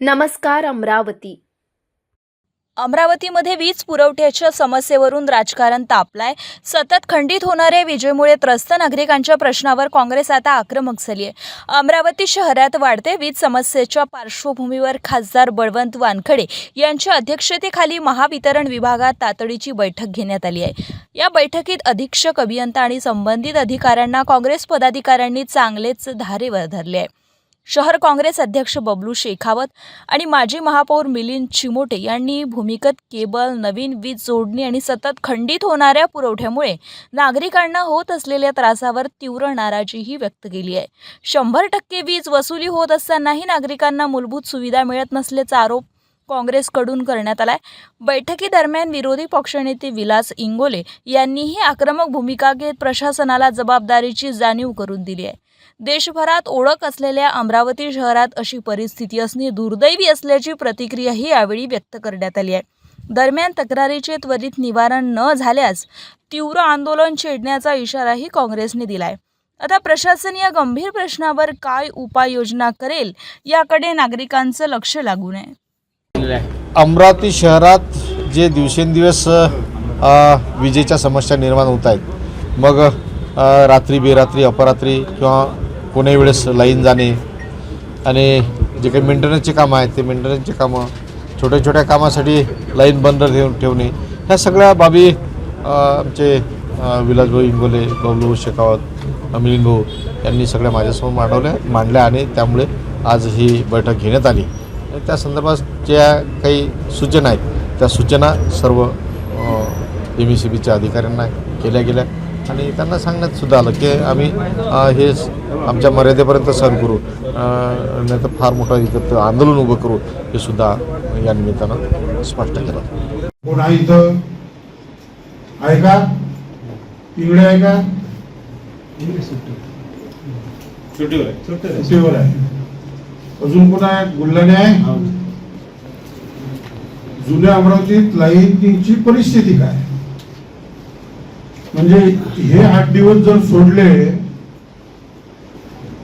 नमस्कार अमरावती. अमरावतीमध्ये वीज पुरवठ्याच्या समस्येवरून राजकारण तापलाय. सतत खंडित होणाऱ्या विजेमुळे त्रस्त नागरिकांच्या प्रश्नावर काँग्रेस आता आक्रमक झाली आहे. अमरावती शहरात वाढते वीज समस्येच्या पार्श्वभूमीवर खासदार बळवंत वानखडे यांच्या अध्यक्षतेखाली महावितरण विभागात तातडीची बैठक घेण्यात आली आहे. या बैठकीत अधीक्षक अभियंता आणि संबंधित अधिकाऱ्यांना काँग्रेस पदाधिकाऱ्यांनी चांगलेच धारेवर धरले आहे. शहर काँग्रेस अध्यक्ष बबलू शेखावत आणि माजी महापौर मिलिंद चिमोटे यांनी भूमिगत केबल, नवीन वीज जोडणी आणि सतत खंडित होणाऱ्या पुरवठ्यामुळे नागरिकांना होत असलेल्या त्रासावर तीव्र नाराजीही व्यक्त केली आहे. 100% वीज वसुली होत असतानाही नागरिकांना मूलभूत सुविधा मिळत नसल्याचा आरोप काँग्रेसकडून करण्यात आलाय. बैठकीदरम्यान विरोधी पक्षनेते विलास इंगोले यांनीही आक्रमक भूमिका घेत प्रशासनाला जबाबदारीची जाणीव करून दिली आहे. देशभरात ओळख असलेल्या अमरावती शहरात अशी परिस्थिती असणे दुर्दैवी असल्याची प्रतिक्रियाही यावेळी व्यक्त करण्यात आली आहे. दरम्यान तक्रारीचे त्वरित निवारण न झाल्यास तीव्र आंदोलन छेडण्याचा इशाराही काँग्रेसने दिलाय. आता प्रशासन या गंभीर प्रश्नावर काय उपाययोजना करेल याकडे नागरिकांचं लक्ष लागून आहे. अमरावती शहरात जे दिवसेंदिवस विजेच्या समस्या निर्माण होत आहेत, मग रात्री बेरात्री अपरात्री किंवा कोण्याही वेळेस लाईन जाणे आणि जे काही मेंटेनन्सचे कामं आहेत ते मेंटेनन्सचे कामं, छोट्या छोट्या कामासाठी लाईन बंद ठेवणे, ह्या सगळ्या बाबी आमचे विलासभाऊ इंगोले, बबलू शेखावत, मिलिंद भाऊ यांनी सगळ्या माझ्यासमोर मांडल्या आणि त्यामुळे आज ही बैठक घेण्यात आली. त्या संदर्भात ज्या काही सूचना आहेत त्या सूचना सर्व MECBच्या अधिकाऱ्यांना केल्या गेल्या आणि त्यांना सांगण्यात सुद्धा आलं की आम्ही हे आमच्या मर्यादेपर्यंत सहन करू, नाही तर फार मोठं इथं आंदोलन उभं करू, हे सुद्धा या निमित्तानं स्पष्ट केलं. कोण आहे इथं? आहे का? इंगळे आहे का? सुट्टीवर आहे. अजून कोण आहे? गुल्हाने आहे. जुन्या अमरावतीत लाईनची परिस्थिती काय? म्हणजे हे 8 दिवस जर सोडले,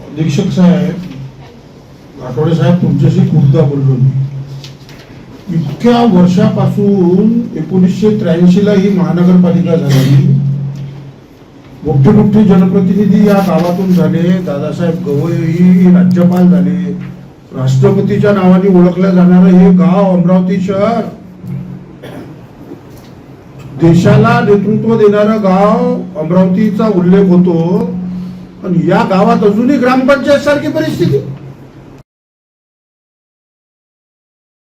अधीक्षक साहेब, आठवडे साहेब, तुमच्याशी खूपदा बोललो मी. इतक्या वर्षापासून 1983 ला ही महानगरपालिका झाली. मोठे मोठे जनप्रतिनिधी या गावातून झाले. दादासाहेब गवई राज्यपाल झाले. राष्ट्रपतीच्या नावाने ओळखल्या जाणारं हे गाव अमरावती शहर देशाला नेतृत्व देणारं गाव अमरावतीचा उल्लेख होतो. आणि या गावात अजूनही ग्रामपंचायत सारखी परिस्थिती.